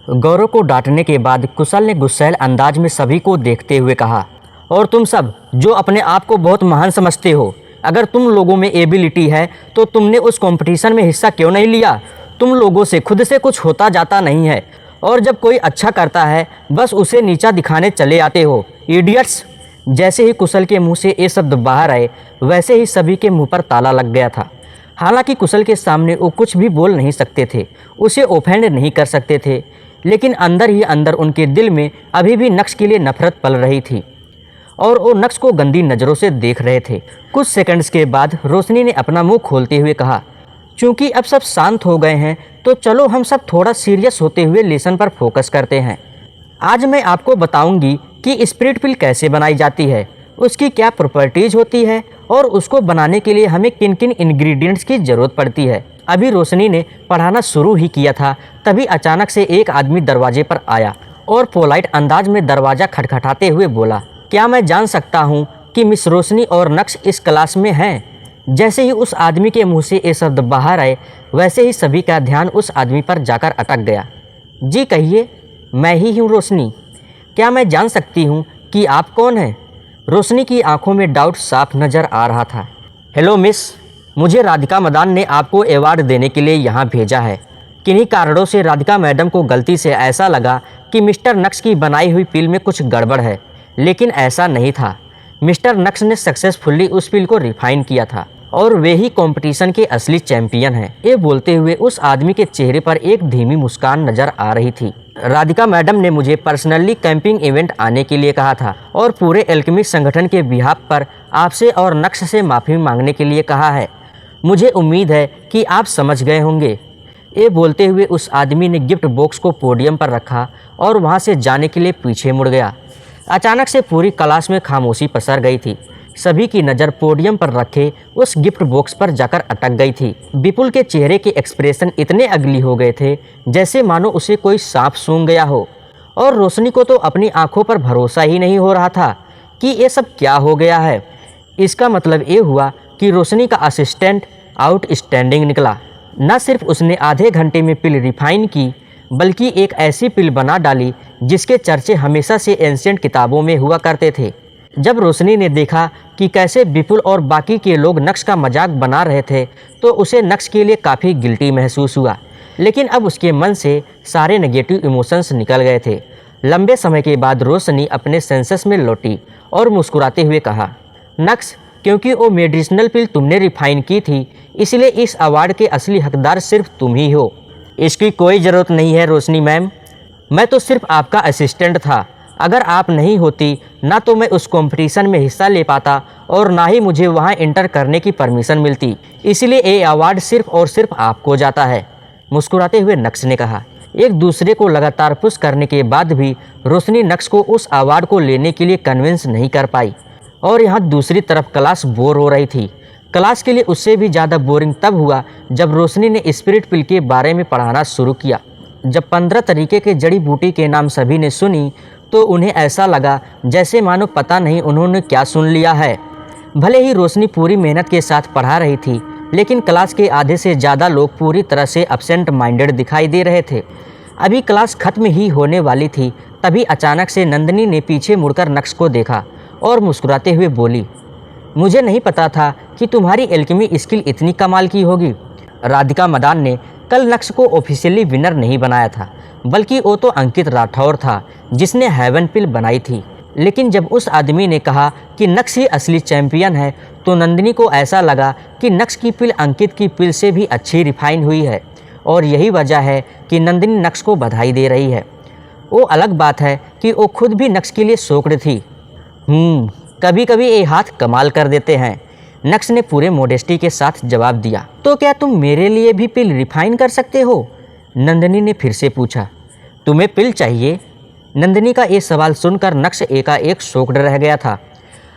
गौरव को डांटने के बाद कुशल ने गुस्सैल अंदाज में सभी को देखते हुए कहा, और तुम सब जो अपने आप को बहुत महान समझते हो, अगर तुम लोगों में एबिलिटी है तो तुमने उस कंपटीशन में हिस्सा क्यों नहीं लिया। तुम लोगों से खुद से कुछ होता जाता नहीं है, और जब कोई अच्छा करता है बस उसे नीचा दिखाने चले आते हो, इडियट्स। जैसे ही कुशल के मुंह से ये शब्द बाहर आए वैसे ही सभी के मुंह पर ताला लग गया था। हालांकि कुशल के सामने वो कुछ भी बोल नहीं सकते थे, उसे ऑफेंड नहीं कर सकते थे, लेकिन अंदर ही अंदर उनके दिल में अभी भी नक्श के लिए नफरत पल रही थी और वो नक्श को गंदी नज़रों से देख रहे थे। कुछ सेकंड्स के बाद रोशनी ने अपना मुंह खोलते हुए कहा, चूँकि अब सब शांत हो गए हैं तो चलो हम सब थोड़ा सीरियस होते हुए लेसन पर फोकस करते हैं। आज मैं आपको बताऊंगी कि स्पिरिट पिल कैसे बनाई जाती है, उसकी क्या प्रॉपर्टीज़ होती है और उसको बनाने के लिए हमें किन किन इंग्रेडिएंट्स की ज़रूरत पड़ती है। अभी रोशनी ने पढ़ाना शुरू ही किया था, तभी अचानक से एक आदमी दरवाजे पर आया और पोलाइट अंदाज में दरवाज़ा खटखटाते हुए बोला, क्या मैं जान सकता हूँ कि मिस रोशनी और नक्श इस क्लास में हैं। जैसे ही उस आदमी के मुंह से ये शब्द बाहर आए वैसे ही सभी का ध्यान उस आदमी पर जाकर अटक गया। जी कहिए, मैं ही हूँ रोशनी। क्या मैं जान सकती हूँ कि आप कौन हैं। रोशनी की आंखों में डाउट साफ नज़र आ रहा था। हेलो मिस, मुझे राधिका मदान ने आपको अवार्ड देने के लिए यहाँ भेजा है। किन्हीं कारणों से राधिका मैडम को गलती से ऐसा लगा कि मिस्टर नक्श की बनाई हुई पिल में कुछ गड़बड़ है, लेकिन ऐसा नहीं था। मिस्टर नक्श ने सक्सेसफुली उस पिल को रिफाइन किया था और वे ही कंपटीशन के असली चैंपियन हैं। ये बोलते हुए उस आदमी के चेहरे पर एक धीमी मुस्कान नजर आ रही थी। राधिका मैडम ने मुझे पर्सनली कैंपिंग इवेंट आने के लिए कहा था और पूरे एल्केमिस्ट संगठन के बिहाफ पर आपसे और नक्श से माफ़ी मांगने के लिए कहा है। मुझे उम्मीद है कि आप समझ गए होंगे। ये बोलते हुए उस आदमी ने गिफ्ट बॉक्स को पोडियम पर रखा और वहाँ से जाने के लिए पीछे मुड़ गया। अचानक से पूरी क्लास में खामोशी पसर गई थी। सभी की नज़र पोडियम पर रखे उस गिफ्ट बॉक्स पर जाकर अटक गई थी। विपुल के चेहरे के एक्सप्रेशन इतने अगली हो गए थे जैसे मानो उसे कोई सांप सूंघ गया हो, और रोशनी को तो अपनी आंखों पर भरोसा ही नहीं हो रहा था कि ये सब क्या हो गया है। इसका मतलब ये हुआ कि रोशनी का असिस्टेंट आउटस्टैंडिंग निकला। न सिर्फ उसने आधे घंटे में पिल रिफाइन की, बल्कि एक ऐसी पिल बना डाली जिसके चर्चे हमेशा से एंशिएंट किताबों में हुआ करते थे। जब रोशनी ने देखा कि कैसे विपुल और बाकी के लोग नक्श का मजाक बना रहे थे तो उसे नक्श के लिए काफ़ी गिल्टी महसूस हुआ, लेकिन अब उसके मन से सारे नेगेटिव इमोशंस निकल गए थे। लंबे समय के बाद रोशनी अपने सेंसेस में लौटी और मुस्कुराते हुए कहा, नक्श, क्योंकि वो मेडिसिनल पिल तुमने रिफाइन की थी इसलिए इस अवार्ड के असली हकदार सिर्फ तुम ही हो। इसकी कोई ज़रूरत नहीं है रोशनी मैम, मैं तो सिर्फ आपका असिस्टेंट था। अगर आप नहीं होती ना तो मैं उस कंपटीशन में हिस्सा ले पाता और ना ही मुझे वहां एंटर करने की परमिशन मिलती, इसलिए ये अवार्ड सिर्फ और सिर्फ आपको जाता है। मुस्कुराते हुए नक्श ने कहा। एक दूसरे को लगातार पुश करने के बाद भी रोशनी नक्श को उस अवार्ड को लेने के लिए कन्विंस नहीं कर पाई, और यहाँ दूसरी तरफ क्लास बोर हो रही थी। क्लास के लिए उससे भी ज़्यादा बोरिंग तब हुआ जब रोशनी ने स्पिरिट पिल के बारे में पढ़ाना शुरू किया। जब 15 तरीके के जड़ी बूटी के नाम सभी ने सुनी तो उन्हें ऐसा लगा जैसे मानो पता नहीं उन्होंने क्या सुन लिया है। भले ही रोशनी पूरी मेहनत के साथ पढ़ा रही थी, लेकिन क्लास के आधे से ज़्यादा लोग पूरी तरह से एब्सेंट माइंडेड दिखाई दे रहे थे। अभी क्लास खत्म ही होने वाली थी, तभी अचानक से नंदिनी ने पीछे मुड़कर नक्श को देखा और मुस्कुराते हुए बोली, मुझे नहीं पता था कि तुम्हारी एल्केमी स्किल इतनी कमाल की होगी। राधिका मदान ने कल नक्श को ऑफिशियली विनर नहीं बनाया था, बल्कि वो तो अंकित राठौर था जिसने हेवन पिल बनाई थी। लेकिन जब उस आदमी ने कहा कि नक्श ही असली चैंपियन है तो नंदिनी को ऐसा लगा कि नक्श की पिल अंकित की पिल से भी अच्छी रिफाइन हुई है, और यही वजह है कि नंदिनी नक्श को बधाई दे रही है। वो अलग बात है कि वो खुद भी नक्श के लिए शौक्ड थी। कभी कभी ये हाथ कमाल कर देते हैं, नक्श ने पूरे मोडेस्टी के साथ जवाब दिया। तो क्या तुम मेरे लिए भी पिल रिफाइन कर सकते हो? नंदिनी ने फिर से पूछा। तुम्हें पिल चाहिए? नंदिनी का ये सवाल सुनकर नक्श एकाएक शॉक्ड रह गया था।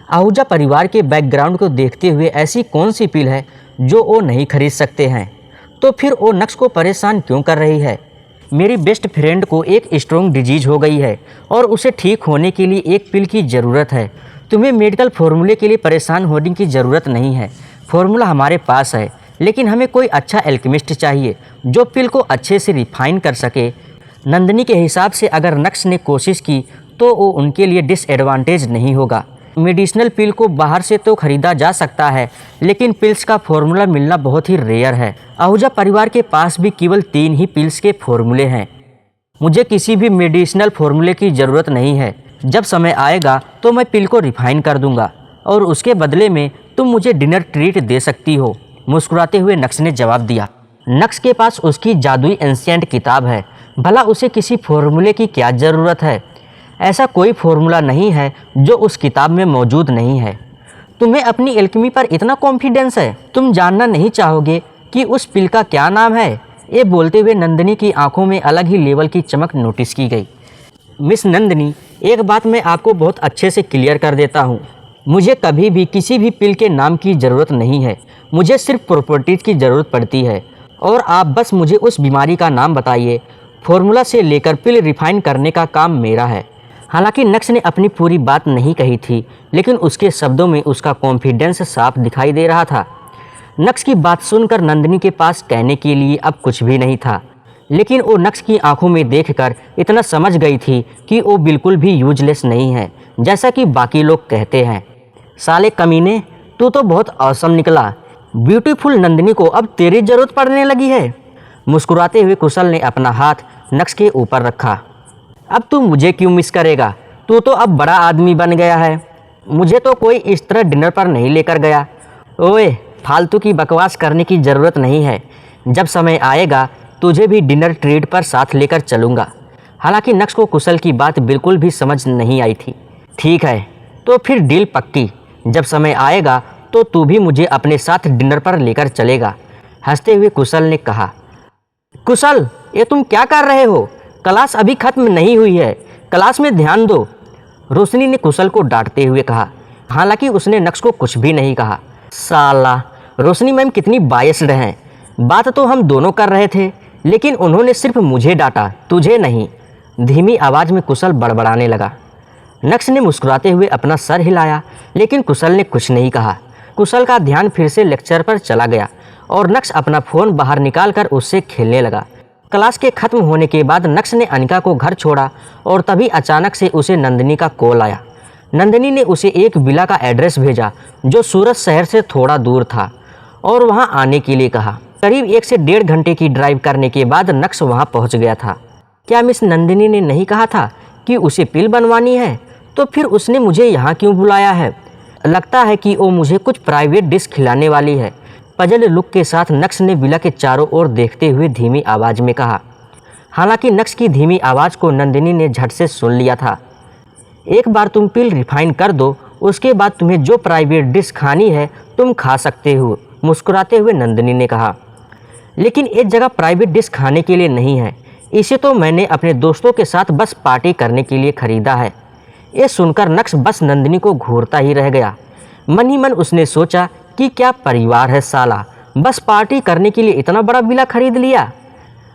आहूजा परिवार के बैकग्राउंड को देखते हुए ऐसी कौन सी पिल है जो वो नहीं खरीद सकते हैं? तो फिर वो नक्श को परेशान क्यों कर रही है? मेरी बेस्ट फ्रेंड को एक स्ट्रॉन्ग डिजीज हो गई है और उसे ठीक होने के लिए एक पिल की ज़रूरत है। तुम्हें मेडिकल फॉर्मूले के लिए परेशान होने की ज़रूरत नहीं है। फॉर्मूला हमारे पास है, लेकिन हमें कोई अच्छा एल्केमिस्ट चाहिए जो पिल को अच्छे से रिफाइन कर सके। नंदिनी के हिसाब से अगर नक्श ने कोशिश की तो वो उनके लिए डिसएडवांटेज नहीं होगा। मेडिसिनल पिल को बाहर से तो खरीदा जा सकता है, लेकिन पिल्स का फॉर्मूला मिलना बहुत ही रेयर है। आहूजा परिवार के पास भी केवल 3 ही पिल्स के फॉर्मूले हैं। मुझे किसी भी मेडिसिनल फॉर्मूले की ज़रूरत नहीं है। जब समय आएगा तो मैं पिल को रिफाइन कर दूंगा और उसके बदले में तुम मुझे डिनर ट्रीट दे सकती हो, मुस्कुराते हुए नक्श ने जवाब दिया। नक्श के पास उसकी जादुई एंशिएंट किताब है, भला उसे किसी फॉर्मूले की क्या ज़रूरत है। ऐसा कोई फॉर्मूला नहीं है जो उस किताब में मौजूद नहीं है। तुम्हें अपनी एल्केमी पर इतना कॉन्फिडेंस है, तुम जानना नहीं चाहोगे कि उस पिल का क्या नाम है। ये बोलते हुए नंदिनी की आंखों में अलग ही लेवल की चमक नोटिस की गई। मिस नंदिनी, एक बात मैं आपको बहुत अच्छे से क्लियर कर देता हूँ, मुझे कभी भी किसी भी पिल के नाम की ज़रूरत नहीं है। मुझे सिर्फ प्रॉपर्टीज़ की ज़रूरत पड़ती है और आप बस मुझे उस बीमारी का नाम बताइए। फॉर्मूला से लेकर पिल रिफाइन करने का काम मेरा है। हालांकि नक्श ने अपनी पूरी बात नहीं कही थी, लेकिन उसके शब्दों में उसका कॉन्फिडेंस साफ दिखाई दे रहा था। नक्श की बात सुनकर नंदिनी के पास कहने के लिए अब कुछ भी नहीं था, लेकिन वो नक्श की आंखों में देखकर इतना समझ गई थी कि वो बिल्कुल भी यूजलेस नहीं है, जैसा कि बाकी लोग कहते हैं। साले कमीने, तू तो बहुत औसम निकला। ब्यूटीफुल नंदिनी को अब तेरी ज़रूरत पड़ने लगी है। मुस्कुराते हुए कुशल ने अपना हाथ नक्श के ऊपर रखा। अब तू मुझे क्यों मिस करेगा? तू तो अब बड़ा आदमी बन गया है। मुझे तो कोई इस तरह डिनर पर नहीं लेकर गया। ओए, फालतू की बकवास करने की ज़रूरत नहीं है। जब समय आएगा तुझे भी डिनर ट्रीट पर साथ लेकर चलूँगा। हालांकि नक्श को कुशल की बात बिल्कुल भी समझ नहीं आई थी। ठीक है, तो फिर डील पक्की। जब समय आएगा तो तू भी मुझे अपने साथ डिनर पर लेकर चलेगा, हंसते हुए कुशल ने कहा। कुशल, ये तुम क्या कर रहे हो? क्लास अभी खत्म नहीं हुई है, क्लास में ध्यान दो, रोशनी ने कुशल को डांटते हुए कहा। हालांकि उसने नक्श को कुछ भी नहीं कहा। साला, रोशनी मैम कितनी बायस्ड हैं। बात तो हम दोनों कर रहे थे, लेकिन उन्होंने सिर्फ मुझे डांटा, तुझे नहीं। धीमी आवाज़ में कुशल बड़बड़ाने लगा। नक्श ने मुस्कुराते हुए अपना सर हिलाया, लेकिन कुशल ने कुछ नहीं कहा। कुशल का ध्यान फिर से लेक्चर पर चला गया और नक्श अपना फ़ोन बाहर निकालकर उससे खेलने लगा। क्लास के ख़त्म होने के बाद नक्श ने अनिका को घर छोड़ा और तभी अचानक से उसे नंदिनी का कॉल आया। नंदिनी ने उसे एक विला का एड्रेस भेजा जो सूरत शहर से थोड़ा दूर था और वहां आने के लिए कहा। करीब 1 से 1.5 घंटे की ड्राइव करने के बाद नक्श वहां पहुंच गया था। क्या मिस नंदिनी ने नहीं कहा था कि उसे पिल बनवानी है? तो फिर उसने मुझे यहाँ क्यों बुलाया है? लगता है कि वो मुझे कुछ प्राइवेट डिश खिलाने वाली है। पजल लुक के साथ नक्श ने विला के चारों ओर देखते हुए धीमी आवाज़ में कहा। हालांकि नक्श की धीमी आवाज़ को नंदिनी ने झट से सुन लिया था। एक बार तुम पिल रिफाइन कर दो, उसके बाद तुम्हें जो प्राइवेट डिश खानी है तुम खा सकते हो, मुस्कुराते हुए नंदिनी ने कहा। लेकिन एक जगह प्राइवेट डिश खाने के लिए नहीं है, इसे तो मैंने अपने दोस्तों के साथ बस पार्टी करने के लिए ख़रीदा है। ये सुनकर नक्श बस नंदिनी को घूरता ही रह गया। मन ही मन उसने सोचा कि क्या परिवार है साला, बस पार्टी करने के लिए इतना बड़ा विला खरीद लिया।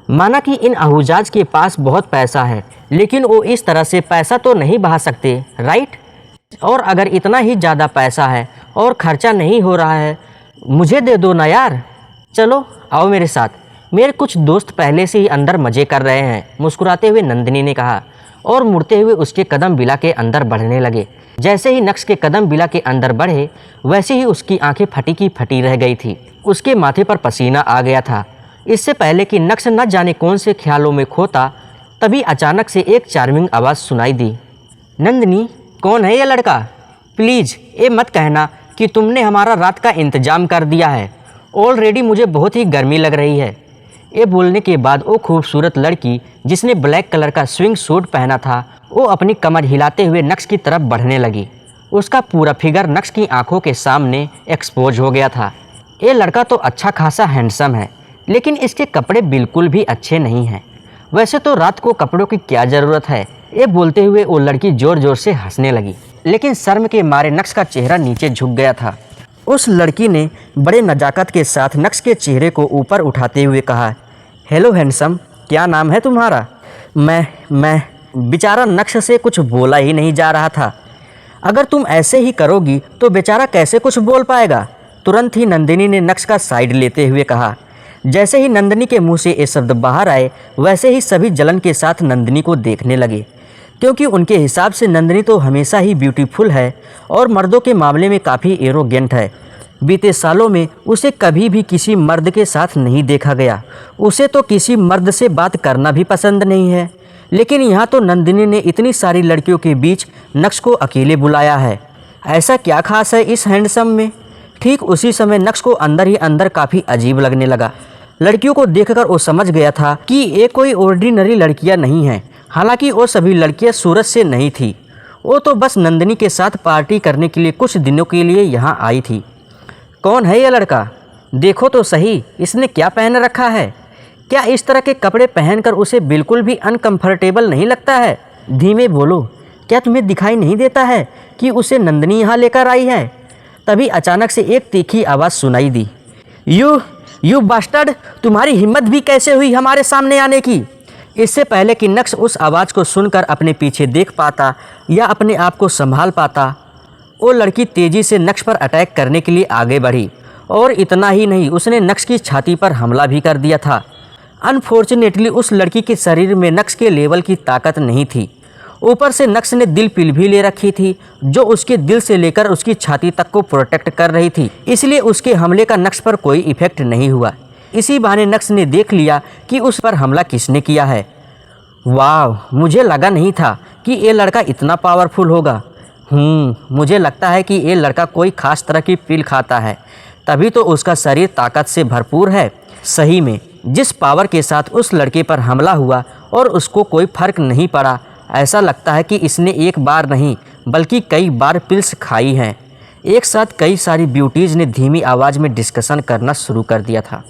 माना कि इन आहूजाज के पास बहुत पैसा है, लेकिन वो इस तरह से पैसा तो नहीं बहा सकते, राइट? और अगर इतना ही ज़्यादा पैसा है और खर्चा नहीं हो रहा है, मुझे दे दो ना यार। चलो आओ मेरे साथ, मेरे कुछ दोस्त पहले से ही अंदर मज़े कर रहे हैं, मुस्कुराते हुए नंदिनी ने कहा और मुड़ते हुए उसके कदम विला के अंदर बढ़ने लगे। जैसे ही नक्श के कदम विला के अंदर बढ़े, वैसे ही उसकी आंखें फटी की फटी रह गई थी। उसके माथे पर पसीना आ गया था। इससे पहले कि नक्श न जाने कौन से ख्यालों में खोता, तभी अचानक से एक चार्मिंग आवाज़ सुनाई दी। नंदिनी, कौन है ये लड़का? प्लीज़ ये मत कहना कि तुमने हमारा रात का इंतज़ाम कर दिया है। ऑलरेडी मुझे बहुत ही गर्मी लग रही है। ये बोलने के बाद वो खूबसूरत लड़की जिसने ब्लैक कलर का स्विंग सूट पहना था, वो अपनी कमर हिलाते हुए नक्श की तरफ बढ़ने लगी। उसका पूरा फिगर नक्श की आंखों के सामने एक्सपोज हो गया था। ये लड़का तो अच्छा खासा हैंडसम है, लेकिन इसके कपड़े बिल्कुल भी अच्छे नहीं हैं। वैसे तो रात को कपड़ों की क्या ज़रूरत है? ये बोलते हुए वो लड़की ज़ोर ज़ोर से हंसने लगी, लेकिन शर्म के मारे नक्श का चेहरा नीचे झुक गया था। उस लड़की ने बड़े नज़ाकत के साथ नक्श के चेहरे को ऊपर उठाते हुए कहा, हेलो हैंडसम, क्या नाम है तुम्हारा? मैं बेचारा नक्श से कुछ बोला ही नहीं जा रहा था। अगर तुम ऐसे ही करोगी तो बेचारा कैसे कुछ बोल पाएगा? तुरंत ही नंदिनी ने नक्श का साइड लेते हुए कहा। जैसे ही नंदिनी के मुंह से ये शब्द बाहर आए, वैसे ही सभी जलन के साथ नंदिनी को देखने लगे, क्योंकि उनके हिसाब से नंदिनी तो हमेशा ही ब्यूटीफुल है और मर्दों के मामले में काफ़ी एरोगेंट है। बीते सालों में उसे कभी भी किसी मर्द के साथ नहीं देखा गया। उसे तो किसी मर्द से बात करना भी पसंद नहीं है। लेकिन यहाँ तो नंदिनी ने इतनी सारी लड़कियों के बीच नक्श को अकेले बुलाया है। ऐसा क्या खास है इस हैंडसम में? ठीक उसी समय नक्श को अंदर ही अंदर काफ़ी अजीब लगने लगा। लड़कियों को देखकर वो समझ गया था कि ये कोई ऑर्डिनरी लड़कियाँ नहीं हैं। हालांकि वो सभी लड़कियाँ सूरत से नहीं थी। वो तो बस नंदिनी के साथ पार्टी करने के लिए कुछ दिनों के लिए यहाँ आई थी। कौन है यह लड़का? देखो तो सही, इसने क्या पहन रखा है? क्या इस तरह के कपड़े पहनकर उसे बिल्कुल भी अनकंफर्टेबल नहीं लगता है? धीमे बोलो, क्या तुम्हें दिखाई नहीं देता है कि उसे नंदिनी यहाँ लेकर आई है? तभी अचानक से एक तीखी आवाज़ सुनाई दी। यू बास्टर्ड, तुम्हारी हिम्मत भी कैसे हुई हमारे सामने आने की? इससे पहले कि नक्श उस आवाज़ को सुनकर अपने पीछे देख पाता या अपने आप को संभाल पाता, वो लड़की तेज़ी से नक्श पर अटैक करने के लिए आगे बढ़ी। और इतना ही नहीं, उसने नक्श की छाती पर हमला भी कर दिया था। अनफॉर्चुनेटली उस लड़की के शरीर में नक्श के लेवल की ताकत नहीं थी। ऊपर से नक्श ने दिल पिल भी ले रखी थी, जो उसके दिल से लेकर उसकी छाती तक को प्रोटेक्ट कर रही थी। इसलिए उसके हमले का नक्श पर कोई इफेक्ट नहीं हुआ। इसी बहाने नक्श ने देख लिया कि उस पर हमला किसने किया है। वाह, मुझे लगा नहीं था कि ये लड़का इतना पावरफुल होगा। मुझे लगता है कि ये लड़का कोई ख़ास तरह की पिल खाता है, तभी तो उसका शरीर ताकत से भरपूर है। सही में जिस पावर के साथ उस लड़के पर हमला हुआ और उसको कोई फ़र्क नहीं पड़ा, ऐसा लगता है कि इसने एक बार नहीं बल्कि कई बार पिल्स खाई हैं। एक साथ कई सारी ब्यूटीज़ ने धीमी आवाज़ में डिस्कशन करना शुरू कर दिया था।